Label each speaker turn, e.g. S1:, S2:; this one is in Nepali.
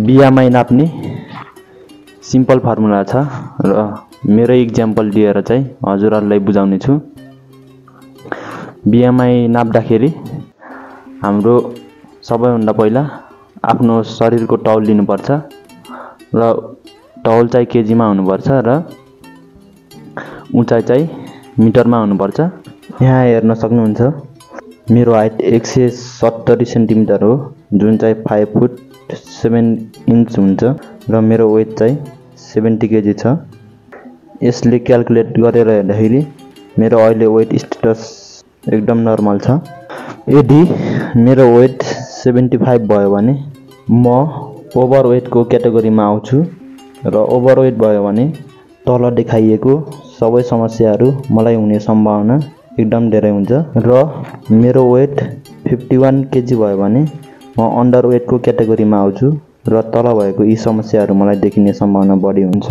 S1: BMI नाप्ने सिम्पल फर्मुला छ र मेरो इक्जाम्पल दिएर चाहिँ हजुरहरुलाई बुझाउने छु। BMI नाप्दाखेरि हाम्रो सबैभन्दा पहिला आफ्नो शरीरको तौल लिनुपर्छ र तौल चाहिँ केजीमा हुनुपर्छ र उचाइ चाहिँ मिटरमा हुनुपर्छ। यहाँ हेर्न सक्नुहुन्छ मेरो हाइट 170 सेन्टिमिटर हो, जुन चाहिँ 5 फुट 7 इन्च हुन्छ र मेरो वेट चाहिँ 70 केजी छ। यसले क्याल्कुलेट गरेर हेर्दाखेरि मेरो अहिले वेट स्टेटस एकदम नर्मल छ। यदि मेरो वेट 75 भयो भने म ओभरवेटको क्याटेगोरीमा आउँछु र ओभरवेट भयो भने तल देखाइएको सबै समस्याहरू मलाई हुने सम्भावना एकदम धेरै हुन्छ र मेरो वेट 51 केजी भयो भने म अन्डरवेटको क्याटेगोरीमा आउँछु र तल भएको यी समस्याहरू मलाई देखिने सम्भावना बढी हुन्छ।